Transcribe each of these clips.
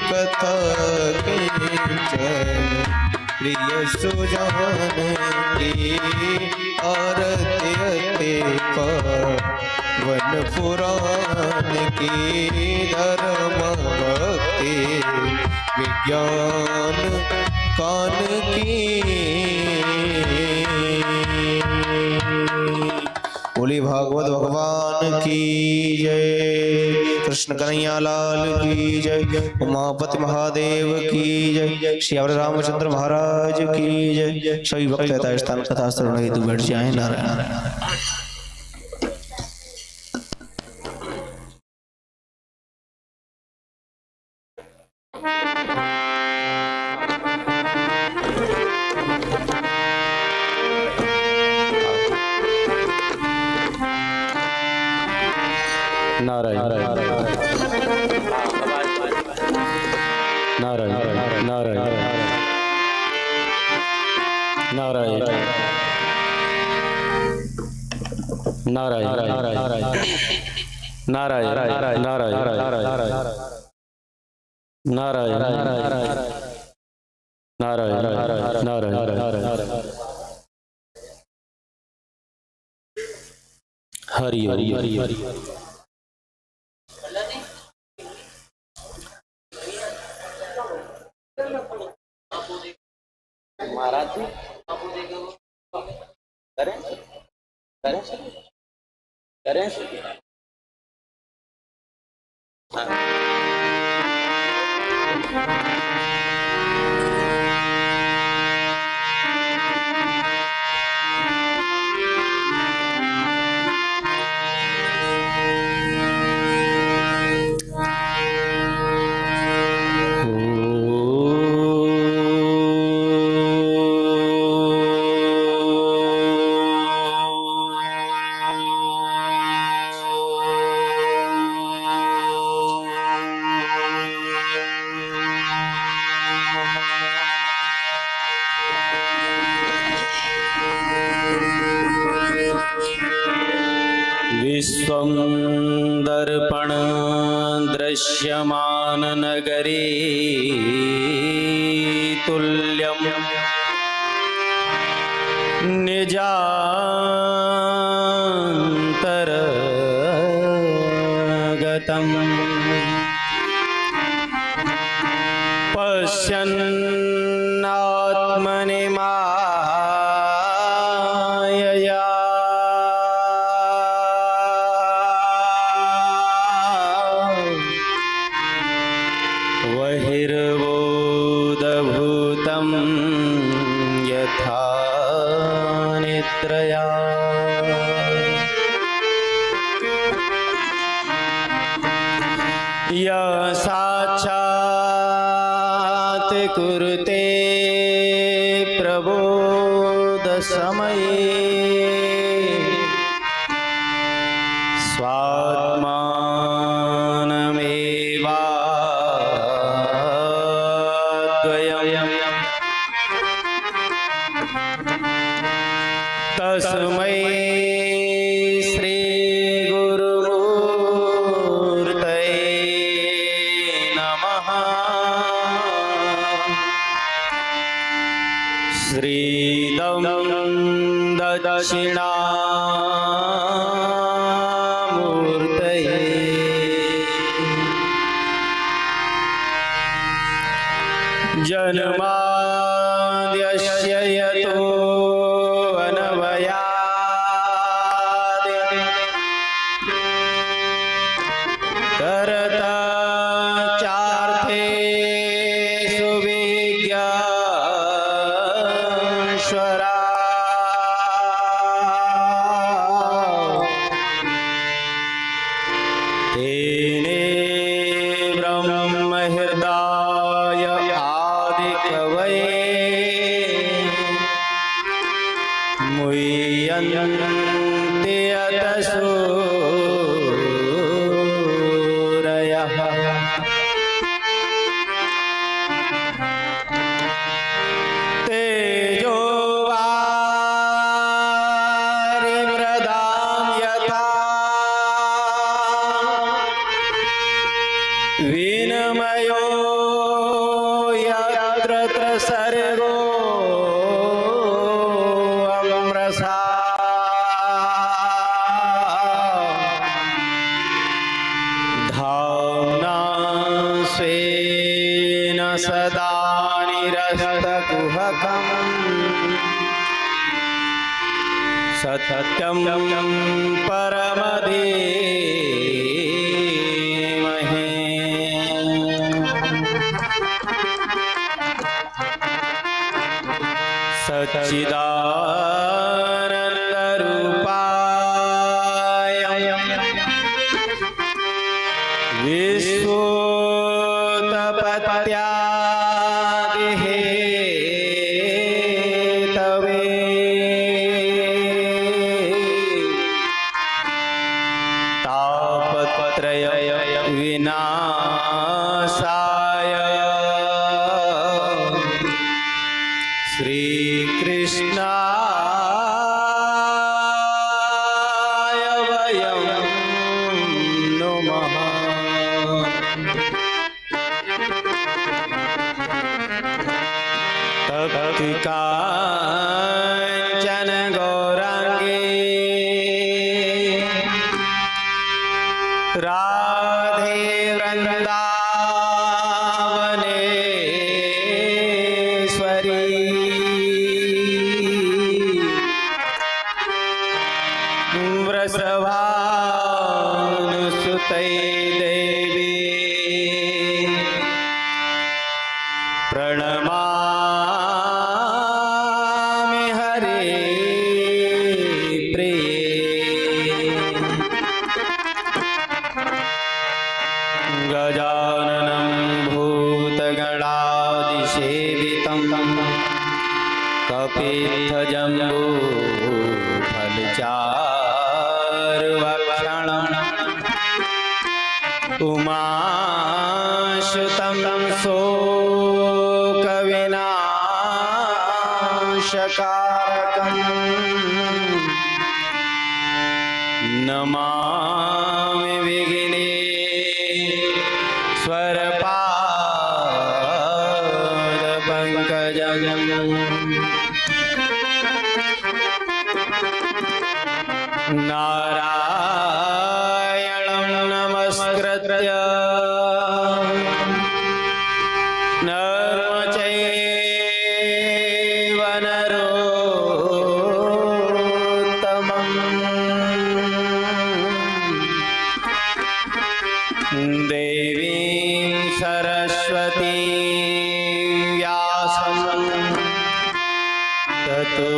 कथा किंचन प्रिय सुजान की आरती वन पुराण की धर्म भक्ति विज्ञान कान की। बोली भागवत भगवान की जय। कृष्ण कन्हैया लाल की जय। उमापति महादेव की जय। श्री रामचंद्र महाराज की जय। सभी भक्त यथास्थान कथा श्रवण हेतु बैठ जाएं। नारायण नारायण। नारायण नारायण नारायण नारायण नारायण नारायण नारायण हरि हरि हरि हरि। महाराज जी करें करें करें विश्वं दर्पण दृश्यमान नगरी तुल्यं निजान्तरगतं पश्यन्नात्मनि मायया बहिर्बोधभूतं यथा निद्रया या साक्षात् कुरुते प्रबोध समये स्वात्मानमेवाद्वयम् तस्मै श्री गुरुमूर्तये नमः। श्रीदं दक्षिणामूर्तये जन्माद्यस्य यतो अनवयात् तरतश्चार्थेषु विज्ञानेश्वरा तेने ब्रह्महृदाय आदिकवये ज्ञानमयो यत्र सर्गो अमृषा धाम्ना स्वेन सदा निरस्तकुहकम् सत्यं परमधीमहि सच्चिदानन्दरूपाय विश्वोत्पत्त्यादिहेतवे तापत्रय विनाशाय श्रीकृष्णाय वयं नुमः। तप्ति काञ्चन गौराङ्गे राधे वृन्दावनेश्वरी वृषभानुसुते देवी प्रणमामि हरे प्रिये। गजाननं भूतगणादिसेवितं कपित्थजम्बूफलचारुभक्षणम् उमासुतं शोकविनाशकारकम् नमामि विघ्नेश्वरपादपङ्कजम्। नारायणं नमस्कृत्य नरं चैव नरोत्तमं देवीं सरस्वतीं व्यासं ततो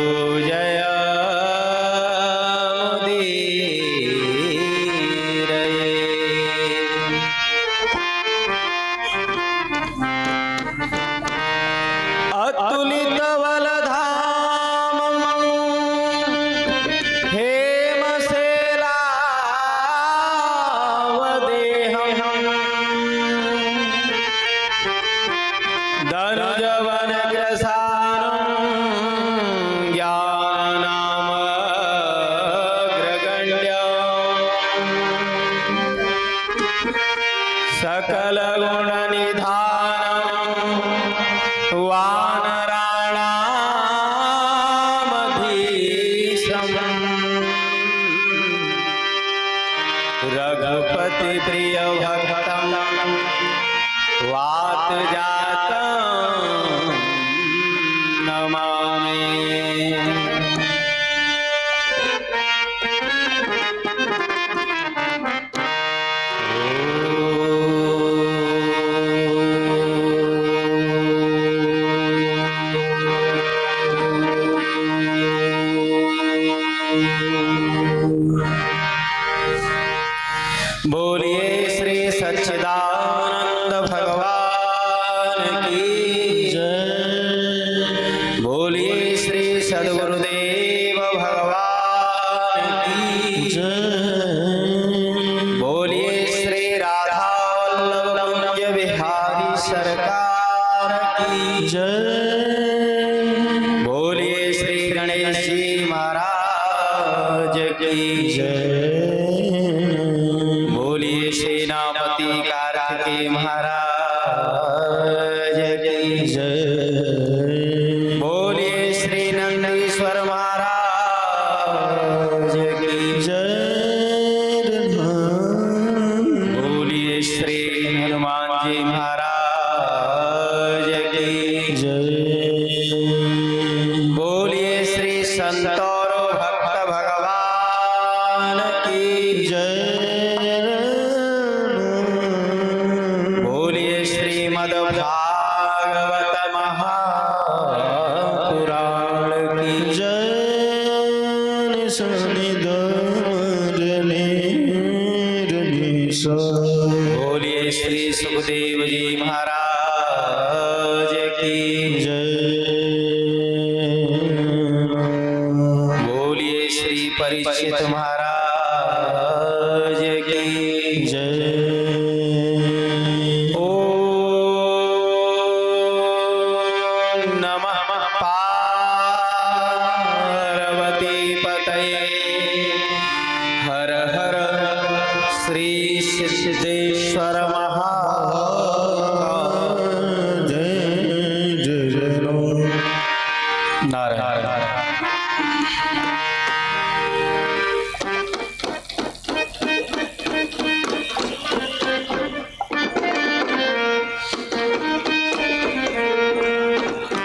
रघुपति प्रिय भक्तं वात जातं नमामि। बोलिए श्री सच्चिदानंद भगवान की जय। बोलिए श्री सद्गुरुदेव भगवान की जय। बोलिए श्री राधा वल्लभ कुंज बिहारी सरकार की जय। बोलिए श्री गणेश जी महाराज की जय। बोलिए सेनापति कार्तिकेय महाराज की जय बोलिए श्री नंदीश्वर महाराज की जय बोलिए श्री हनुमान जी महाराज की जय बोलिए श्री संत और भक्त भगवान की जय बोलिए श्रीमद् भागवत महापुराण की जय बोलिए श्री सुखदेव जी महाराज की बोलिए श्री परीक्षित महाराज की ओम नमः पार्वती पतये हर हर श्री सिद्धेश्वर महाकाल नारायण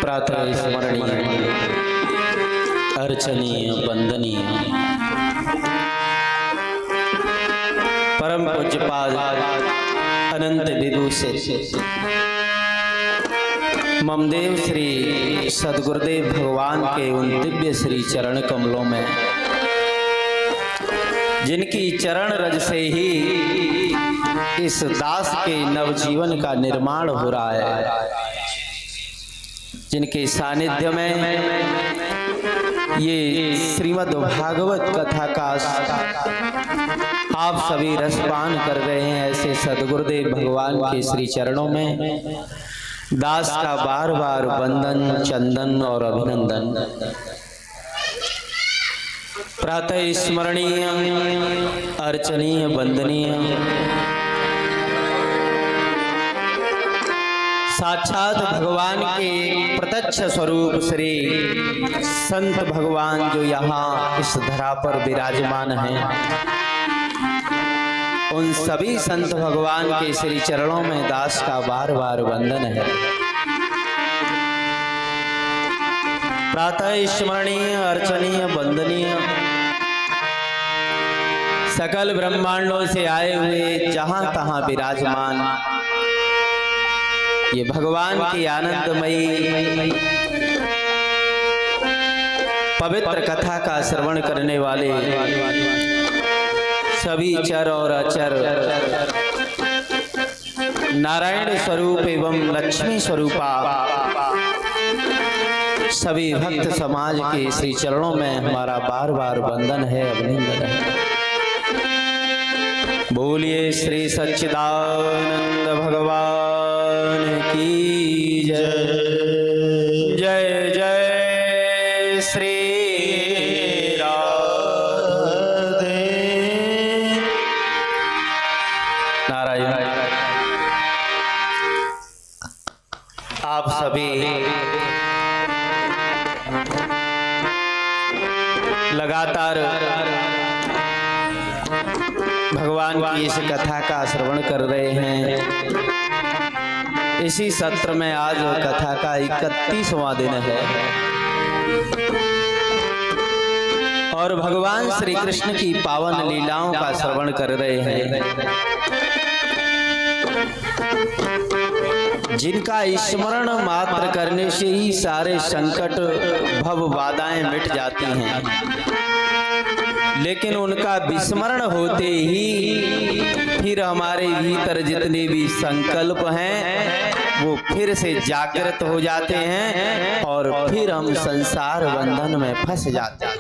प्रातः स्मरणीय अर्चनीय वंदनीय परम पूज्यपाद अनंत विभूषित ममदेव श्री सद्गुरुदेव भगवान के उन दिव्य श्री चरण कमलों में जिनकी चरण रज से ही इस दास के नवजीवन का निर्माण हो रहा है, जिनके सानिध्य में ये श्रीमद् भागवत कथा का आप सभी रसपान कर रहे हैं, ऐसे सद्गुरुदेव भगवान के श्री चरणों में दास का बार बार वंदन चंदन और अभिनंदन। प्रातः स्मरणीय अर्चनीय वंदनीय साक्षात भगवान के प्रत्यक्ष स्वरूप श्री संत भगवान जो यहाँ इस धरा पर विराजमान हैं, उन सभी संत भगवान के श्री चरणों में दास का बार बार वंदन है। प्रातः स्मरणीय अर्चनीय वंदनीय सकल ब्रह्मांडों से आए हुए जहां तहां विराजमान ये भगवान की आनंदमयी पवित्र कथा का श्रवण करने वाले सभी चर और अचर नारायण स्वरूप एवं लक्ष्मी स्वरूपा सभी भक्त समाज के श्री चरणों में हमारा बार बार वंदन है, अभिनंदन है। बोलिए श्री सच्चिदानंद भगवान की जय। जय जय श्री राधे नारायण। आप सभी लगातार भगवान की इस कथा का श्रवण कर रहे हैं। इसी सत्र में आज कथा का 31वां दिन है और भगवान श्री कृष्ण की पावन लीलाओं का श्रवण कर रहे हैं, जिनका स्मरण मात्र करने से ही सारे संकट भव बाधाएं मिट जाती हैं, लेकिन उनका विस्मरण होते ही फिर हमारे भीतर जितने भी संकल्प हैं वो फिर से जागृत हो जाते हैं और फिर हम संसार बंधन में फंस जाते हैं।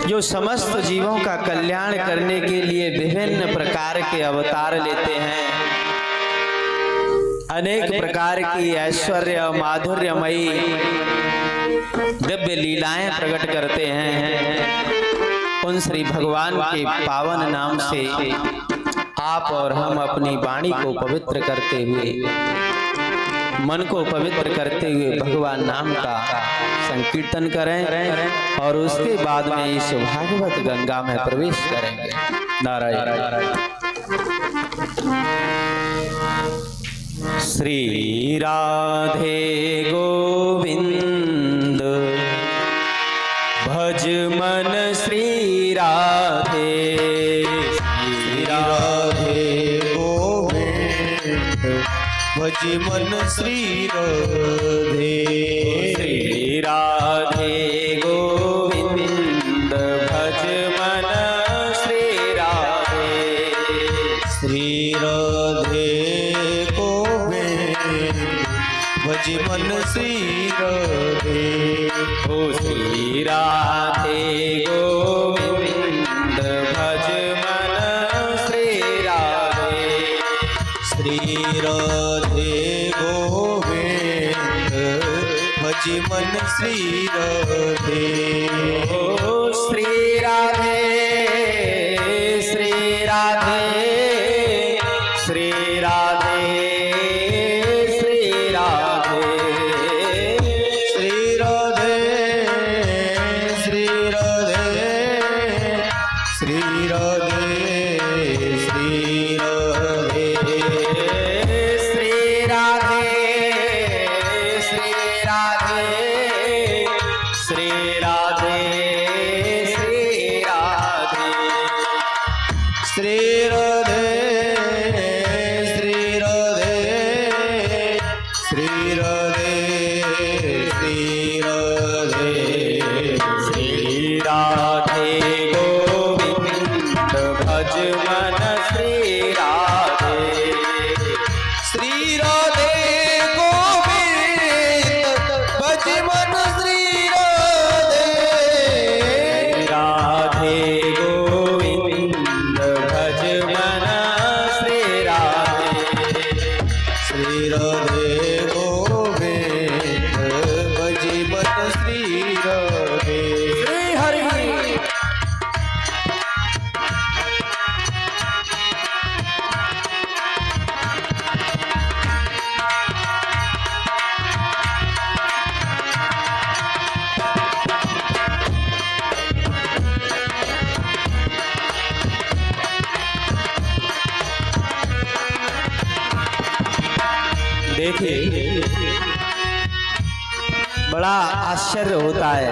जो समस्त जीवों का कल्याण करने के लिए विभिन्न प्रकार के अवतार लेते हैं, अनेक प्रकार की ऐश्वर्य माधुर्यमयी दिव्य लीलाएं प्रकट करते हैं, उन श्री भगवान के पावन नाम से आप और हम अपनी वाणी को पवित्र करते हुए, मन को पवित्र करते हुए भगवान नाम का संकीर्तन करें और उसके बाद में इस भागवत गंगा में प्रवेश करेंगे। नारायण। श्री राधे गोविंद भज मन श्री राधे, श्री राधे गोविंद भज मन श्री राधे। श्री राधे गोविंद भज मन श्री राधे, श्री राधे भज मन श्री राधे। ओ श्री राधे गोविंद भज मन श्री राधे, श्री राधे गोविंद भज मन श्री राधे। ओ श्री राधे, श्री राधे, श्री राधे, श्री राधे, श्री राधे, श्री राधे, श्री राधे, श्री राधे, श्री राधे, श्री राधे, श्री राधे, श्री राधे, श्री राधे, श्री राधे, श्री राधे, श्री राधे। श्री राधे गोविंद भज मन श्री राधे, श्री राधे गोविंद भज मन श्री राधे। राधे गोविंद भज मन श्री राधे, श्री राधे गोविंद भज मन श्री राधे। श्री हरि। देखिए, बड़ा आश्चर्य होता है।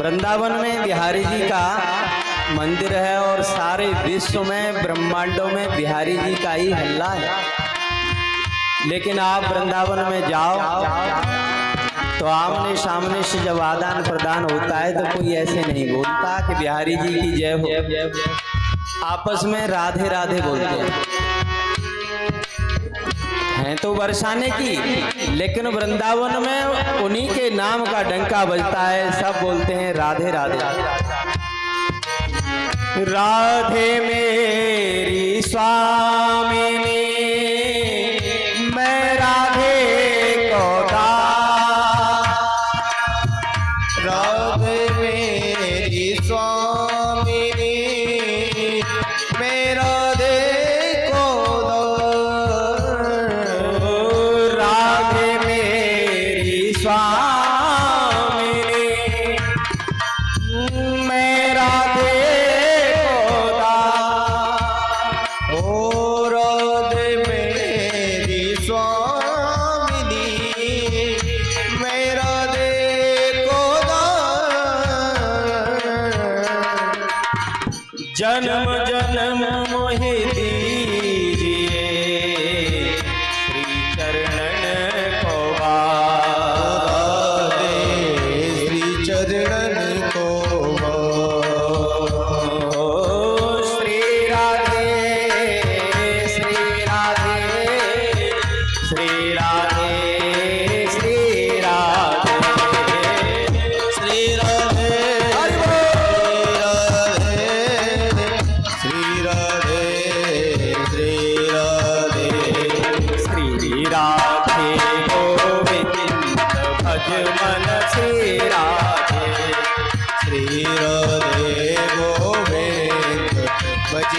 वृंदावन में बिहारी जी का मंदिर है और सारे विश्व में, ब्रह्मांडों में बिहारी जी का ही हल्ला है। लेकिन आप वृंदावन में जाओ तो आमने सामने से जब आदान प्रदान होता है तो कोई ऐसे नहीं बोलता कि बिहारी जी की जय हो। आपस में राधे राधे बोलते हैं तो बरसाने की, लेकिन वृंदावन में उन्हीं के नाम का डंका बजता है, सब बोलते हैं राधे राधे। राधे मेरी स्वामिनी, मैं राधे को दास। राधे मेरी स्वामिनी, मैं राधे को दास। राधे मेरी स्वामिनी, मैं राधे को दास। ओ राधे मेरी स्वामिनी, मैं राधे को दास। जन्म जन्म मोहि दीजिए श्री चरणन को राधे श्री चरणन को श्री राधे, श्री राधे, श्री राधे, श्री राधे, श्री राधे, श्री राधे, श्री राधे, श्री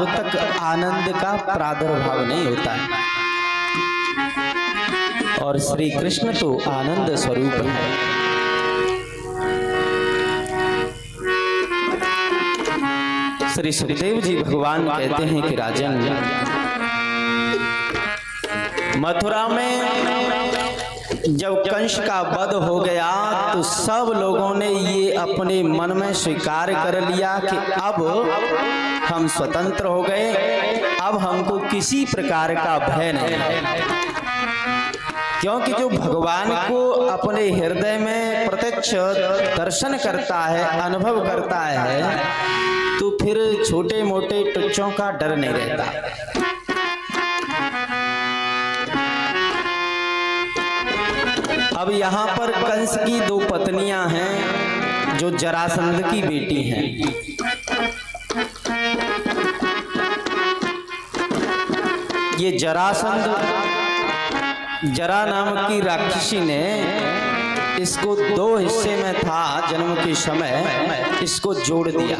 तब तक आनंद का प्रादुर्भाव नहीं होता है। और श्री कृष्ण तो आनंद स्वरूप है। श्री सुखदेव जी भगवान कहते हैं कि राजन, मथुरा में जब कंस का वध हो गया तो सब लोगों ने ये अपने मन में स्वीकार कर लिया कि अब हम स्वतंत्र हो गए, अब हमको किसी प्रकार का भय नहीं है। क्योंकि जो भगवान को अपने हृदय में प्रत्यक्ष दर्शन करता है, अनुभव करता है, तो फिर छोटे मोटे तुच्छों का डर नहीं रहता। अब यहाँ पर कंस की दो पत्नियां हैं जो जरासंध की बेटी हैं। ये जरासंध, जरा नाम की राक्षसी ने इसको दो हिस्से में था जन्म के समय, इसको जोड़ दिया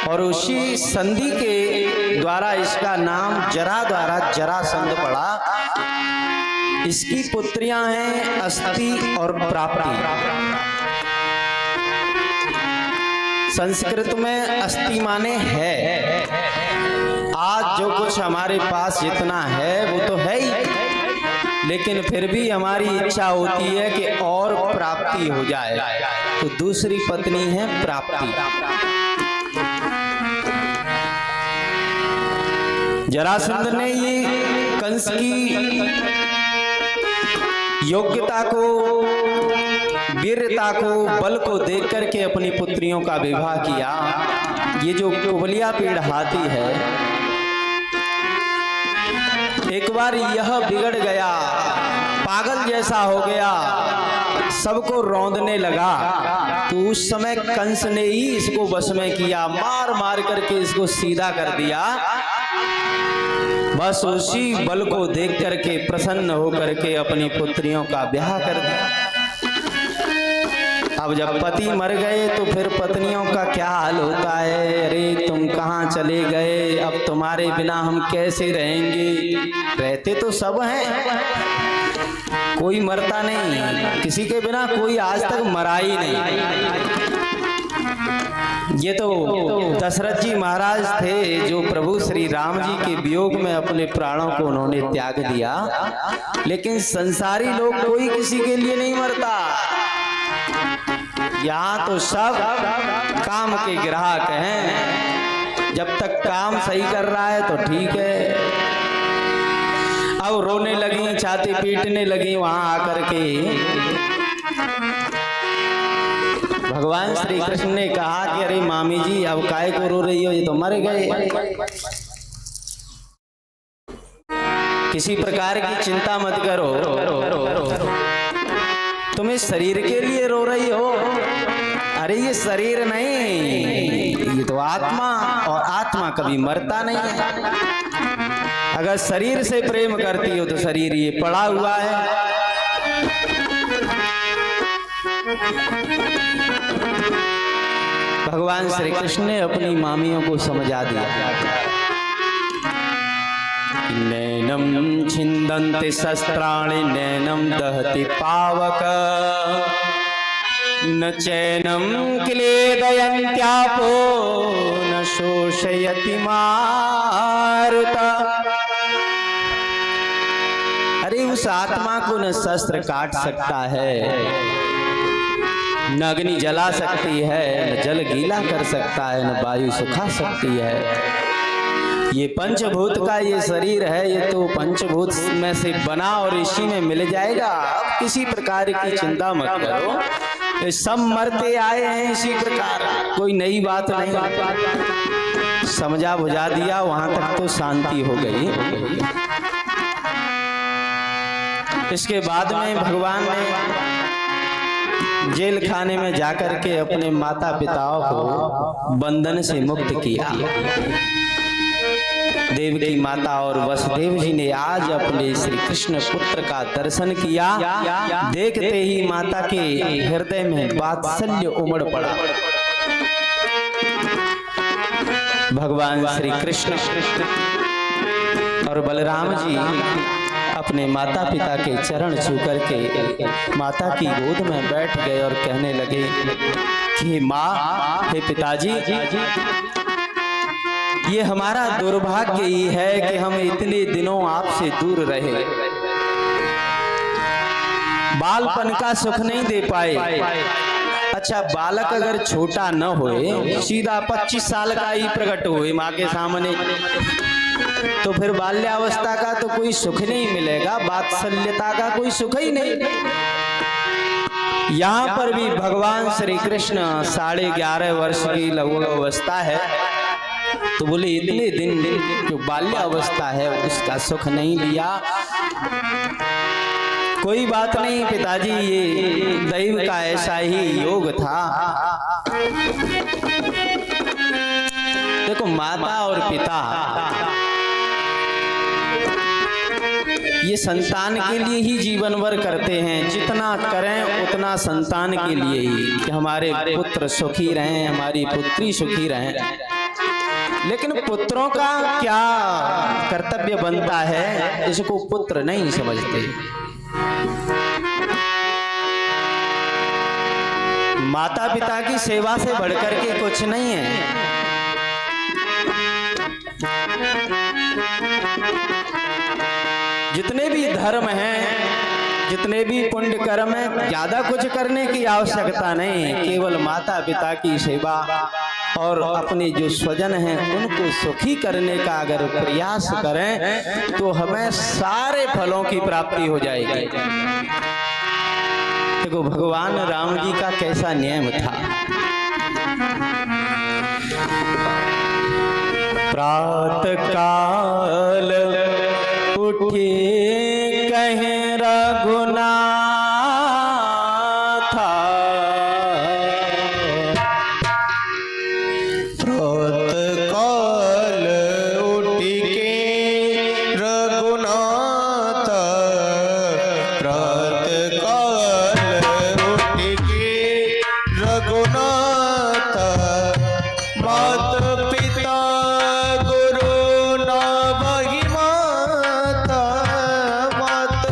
और उसी संधि के द्वारा इसका नाम जरा द्वारा जरासंध पड़ा। इसकी पुत्रियां हैं अस्ति और प्राप्ति। संस्कृत में अस्ति माने है। आज जो कुछ हमारे पास जितना है वो तो है ही, लेकिन फिर भी हमारी इच्छा होती है कि और प्राप्ति हो जाए, तो दूसरी पत्नी है प्राप्ति। जरासंध ने ये कंस की योग्यता को, वीरता को, बल को देख करके अपनी पुत्रियों का विवाह किया। ये जो कुबलिया पीड़ हाथी है, एक बार यह बिगड़ गया, पागल जैसा हो गया, सबको रौंदने लगा, तो उस समय कंस ने ही इसको वश में किया, मार मार करके इसको सीधा कर दिया। बस उसी बल को देख करके प्रसन्न होकर के अपनी पुत्रियों का ब्याह कर दिया। अब जब पति मर गए तो फिर पत्नियों का क्या हाल होता है, अरे तुम कहाँ चले गए, अब तुम्हारे बिना हम कैसे रहेंगे। रहते तो सब हैं, कोई मरता नहीं, किसी के बिना कोई आज तक मरा ही नहीं। ये तो दशरथ जी महाराज थे जो प्रभु श्री राम जी के वियोग में अपने प्राणों को उन्होंने त्याग दिया, लेकिन संसारी लोग कोई किसी के लिए नहीं मरता। यहाँ तो सब काम के ग्राहक हैं, जब तक काम सही कर रहा है तो ठीक है। अब रोने लगी, छाती पीटने लगी वहां आकर के। भगवान श्री कृष्ण ने कहा कि अरे मामी जी अब काहे को रो रही हो, ये तो मर गए, किसी प्रकार की चिंता मत करो, तुम इस शरीर के लिए रो रही हो। अरे ये शरीर नहीं, ये तो आत्मा, और आत्मा कभी मरता नहीं है। अगर शरीर से प्रेम करती हो तो शरीर ये पड़ा हुआ है। भगवान श्री कृष्ण ने अपनी मामियों को समझा दिया। नैनम छिन्दन्ति शस्त्राणि नैनम दहति पावक न चैनम क्लेदयन्त्यापो न शोषयति मारुता। अरे उस आत्मा को न शस्त्र काट सकता है, न अग्नि जला सकती है, न जल गीला कर सकता है, न वायु सुखा सकती है। ये पंचभूत का ये शरीर है, ये तो पंचभूत में से बना और इसी में मिल जाएगा। अब किसी प्रकार की चिंता मत करो, ये सब मरते आए हैं इसी प्रकार, कोई नई बात नहीं। समझा बुझा दिया, वहां तक तो शांति हो गई। इसके बाद में भगवान ने जेल खाने में जाकर के अपने माता पिताओं को बंधन से मुक्त किया। देवकी माता और वसुदेव जी ने आज अपने श्री कृष्ण पुत्र का दर्शन किया। देखते ही माता के हृदय में वात्सल्य उमड़ पड़ा। भगवान श्री कृष्ण और बलराम जी अपने माता पिता के चरण छू करके माता की गोद में बैठ गए और कहने लगे कि माँ, हे पिताजी, ये हमारा दुर्भाग्य ही है कि हम इतने दिनों आपसे दूर रहे, बालपन का सुख नहीं दे पाए। अच्छा, बालक अगर छोटा न होए, सीधा 25 साल का ही प्रकट हुए माँ के सामने, तो फिर बाल्यावस्था का तो कोई सुख नहीं मिलेगा, वात्सल्यता का कोई सुख ही नहीं। यहाँ पर भी भगवान श्री कृष्ण 11.5 वर्ष की लघु अवस्था है, तो बोले इतने दिन जो बाल्यावस्था है उसका सुख नहीं लिया। कोई बात नहीं पिताजी, ये दैव का ऐसा ही योग था। देखो, माता और पिता ये संतान के लिए ही जीवन भर करते हैं, जितना करें उतना संतान के लिए ही, कि हमारे पुत्र सुखी रहें, हमारी पुत्री सुखी रहें। लेकिन पुत्रों का क्या कर्तव्य बनता है, इसको पुत्र नहीं समझते। माता पिता की सेवा से बढ़कर के कुछ नहीं है। जितने भी धर्म हैं, जितने भी पुण्य कर्म हैं, ज्यादा कुछ करने की आवश्यकता नहीं, केवल माता पिता की सेवा और अपने जो स्वजन हैं उनको सुखी करने का अगर प्रयास करें तो हमें सारे फलों की प्राप्ति हो जाएगी। देखो, भगवान राम जी का कैसा नियम था। प्रातः काल उठे कहें रघुनाथ, प्रातः काल उठ के रघुनाथ, प्रातः काल उठ के रघुनाथ, मात पिता गुरु ना वही माता, मात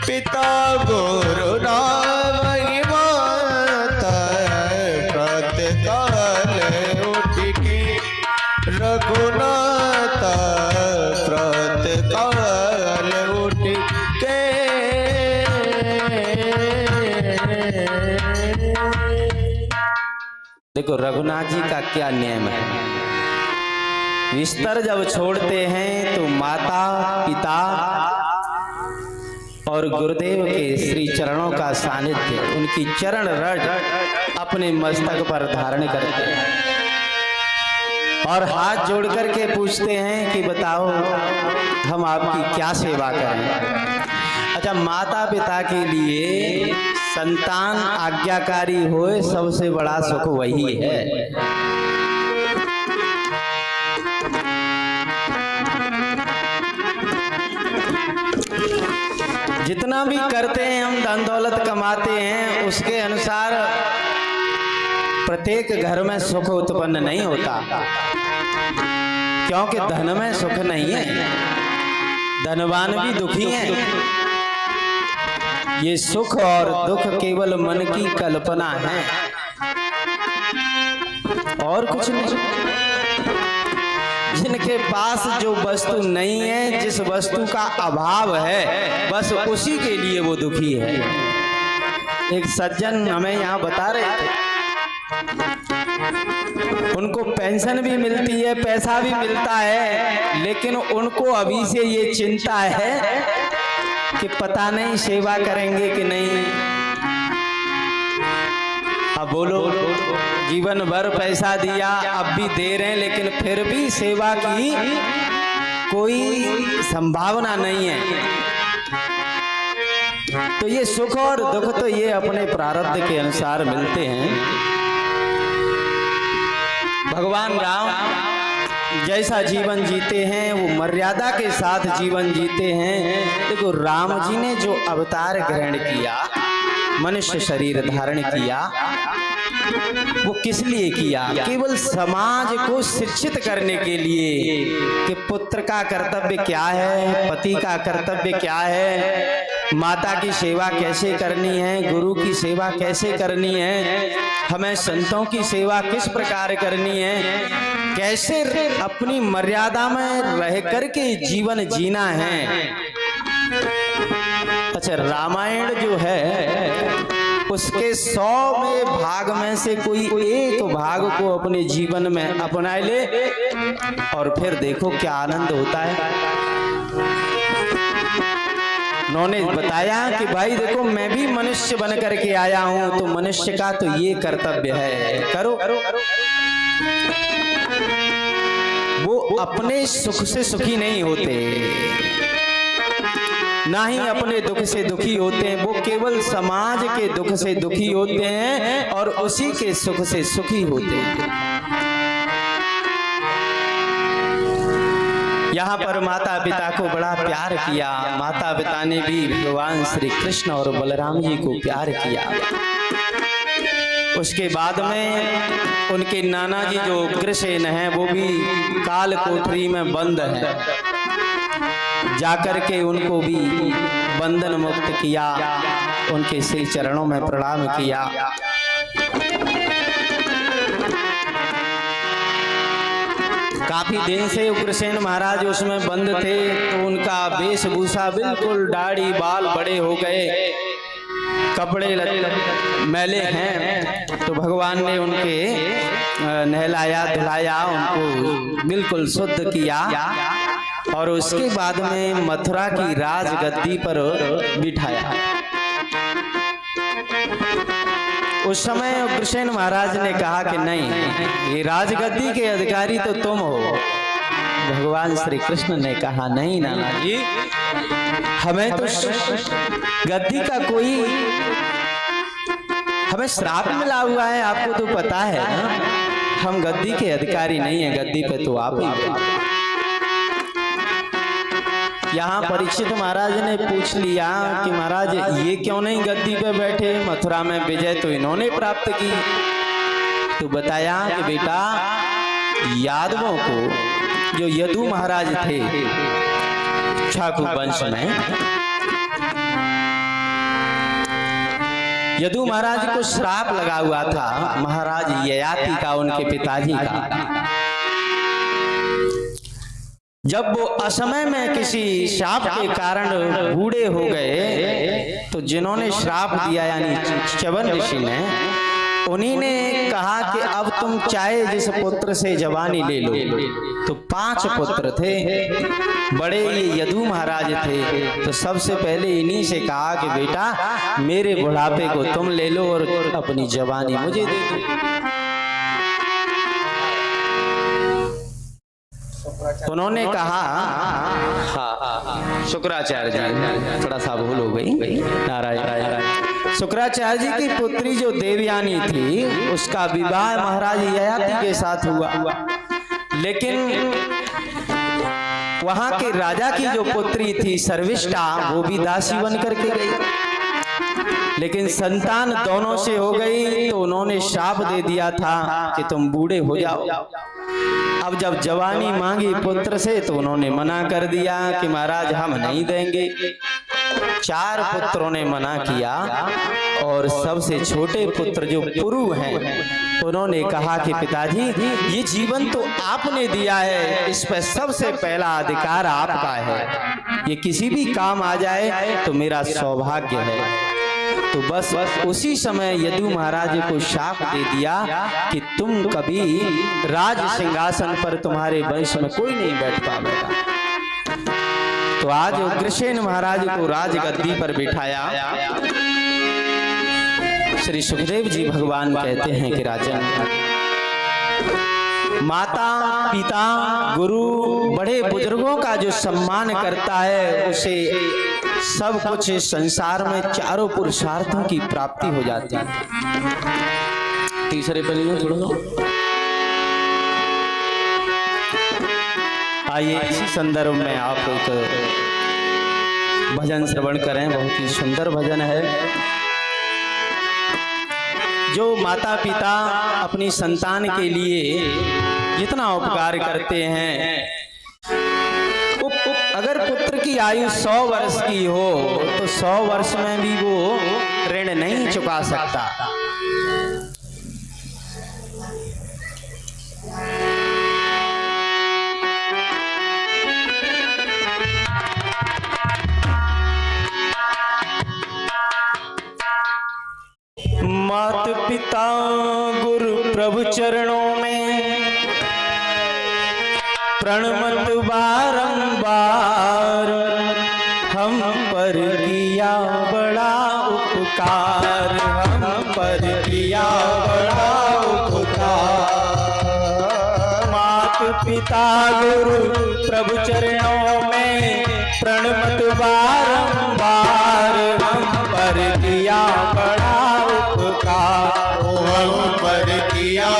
पिता गुरु ना वही माता, प्रातः काल उठ के रघुनाथ, प्रातः काल उठ के। देखो, रघुनाथ जी का क्या नियम है। बिस्तर जब छोड़ते हैं तो माता पिता और गुरुदेव के श्री चरणों का सानिध्य, उनकी चरण रज अपने मस्तक पर धारण करते हैं और हाथ जोड़ करके पूछते हैं कि बताओ हम आपकी क्या सेवा करें। अच्छा, माता पिता के लिए संतान आज्ञाकारी होए सबसे बड़ा सुख वही है। जितना भी करते हैं हम, धन दौलत कमाते हैं, उसके अनुसार प्रत्येक घर में सुख उत्पन्न नहीं होता, क्योंकि धन में सुख नहीं है, धनवान भी दुखी हैं। ये सुख और दुख केवल मन की कल्पना है और कुछ नहीं। जिनके पास जो वस्तु नहीं है, जिस वस्तु का अभाव है, बस उसी के लिए वो दुखी है। एक सज्जन हमें यहाँ बता रहे थे, उनको पेंशन भी मिलती है, पैसा भी मिलता है, लेकिन उनको अभी से ये चिंता है कि पता नहीं सेवा करेंगे कि नहीं। अब बोलो, जीवन भर पैसा दिया, अब भी दे रहे हैं, लेकिन फिर भी सेवा की कोई संभावना नहीं है। तो ये सुख और दुख तो ये अपने प्रारब्ध के अनुसार मिलते हैं। भगवान राम जैसा जीवन जीते हैं वो मर्यादा के साथ जीवन जीते हैं। देखो, राम जी ने जो अवतार ग्रहण किया, मनुष्य शरीर धारण किया, वो किस लिए किया? केवल समाज को शिक्षित करने के लिए कि पुत्र का कर्तव्य क्या है, पति का कर्तव्य क्या है, माता की सेवा कैसे करनी है, गुरु की सेवा कैसे करनी है, हमें संतों की सेवा किस प्रकार करनी है, कैसे अपनी मर्यादा में रह करके जीवन जीना है। अच्छा, रामायण जो है उसके 100 में भाग में से कोई एक भाग को अपने जीवन में अपना ले और फिर देखो क्या आनंद होता है। उन्होंने बताया कि भाई देखो, मैं भी मनुष्य बन करके आया हूं, तो मनुष्य का तो ये कर्तव्य है, करो। वो अपने सुख से सुखी नहीं होते, ना ही अपने दुख से दुखी होते हैं, वो केवल समाज के दुख से दुखी होते हैं और उसी के सुख से सुखी होते हैं। यहाँ पर माता पिता को बड़ा प्यार किया, माता पिता ने भी भगवान श्री कृष्ण और बलराम जी को प्यार किया। उसके बाद में उनके नाना जी जो उग्रसेन हैं वो भी काल कोठरी में बंद हैं, जाकर के उनको भी बंधन मुक्त किया, उनके श्री चरणों में प्रणाम किया। काफी दिन से उग्रसेन महाराज उसमें बंद थे, तो उनका वेशभूषा बिल्कुल दाढ़ी बाल बड़े हो गए, कपड़े मैले हैं, तो भगवान ने उनके नहलाया धुलाया, उनको बिल्कुल शुद्ध किया और उसके बाद में मथुरा की राजगद्दी पर बिठाया। उस समय उग्रसेन महाराज ने कहा कि नहीं, ये राजगद्दी के अधिकारी तो तुम हो। भगवान श्री कृष्ण ने कहा नहीं नाना जी, हमें तो गद्दी का कोई हमें श्राप मिला हुआ है, आपको तो पता है ना, हम गद्दी के अधिकारी नहीं है, गद्दी पे तो आप ही। यहाँ परीक्षित महाराज ने पूछ लिया कि महाराज ये क्यों नहीं गद्दी पे बैठे, मथुरा में विजय तो इन्होंने प्राप्त की। तो बताया कि बेटा, यादवों को जो यदु महाराज थे इक्ष्वाकु वंश में, यदु महाराज को श्राप लगा हुआ था महाराज ययाति का, उनके पिताजी का। जब वो असमय में किसी श्राप के कारण बूढ़े हो गए, तो जिन्होंने श्राप दिया यानी च्यवन ऋषि ने, उन्हीं ने कहा कि अब तुम चाहे जिस पुत्र से जवानी ले लो। तो 5 पुत्र थे, बड़े ये यदु महाराज थे, तो सबसे पहले इन्हीं से कहा कि बेटा मेरे बुढ़ापे को तुम ले लो और अपनी जवानी मुझे दे दो। उन्होंने कहा, हाँ शुक्राचार्य जी, थोड़ा सा भूल हो गई, नारायण। शुक्राचार्य जी की पुत्री जो देवयानी थी, उसका विवाह महाराज ययाति के साथ हुआ, लेकिन वहां के राजा की जो पुत्री थी सर्विष्ठा, वो भी दासी बन करके गई, लेकिन संतान दोनों से हो गई, तो उन्होंने श्राप दे दिया था कि तुम बूढ़े हो जाओ। अब जब जवानी मांगी पुत्र से, तो उन्होंने मना कर दिया कि महाराज हम नहीं देंगे। 4 पुत्रों ने मना किया और सबसे छोटे पुत्र जो पुरु हैं, उन्होंने कहा कि पिताजी ये जीवन तो आपने दिया है, इस पर सबसे पहला अधिकार आपका है, ये किसी भी काम आ जाए तो मेरा सौभाग्य है। तो बस उसी समय यदु महाराज को शाप दे दिया कि तुम कभी राज सिंहासन पर तुम्हारे वंश में कोई नहीं बैठ पाएगा। तो आज उग्रसेन महाराज को राजगद्दी पर बिठाया। श्री सुखदेव जी भगवान कहते हैं कि राजन, माता पिता गुरु बड़े बुजुर्गों का जो सम्मान करता है, उसे सब कुछ इस संसार में चारों पुरुषार्थों की प्राप्ति हो जाती है। तीसरे पहले में थोड़ा आइए, इसी संदर्भ में आप एक भजन श्रवण करें, बहुत ही सुंदर भजन है। जो माता पिता अपनी संतान के लिए जितना उपकार करते हैं, अगर पुत्र की आयु 100 वर्ष की हो तो 100 वर्ष में भी वो ऋण नहीं चुका सकता। मात पिता गुरु प्रभु चरणों में प्रणमत बारंबार, हम पर किया बड़ा उपकार, हम पर किया बड़ा उपकार। मात पिता गुरु प्रभु चरणों में प्रणमत बारंबार, हम पर किया बड़ा उपकार, हम पर किया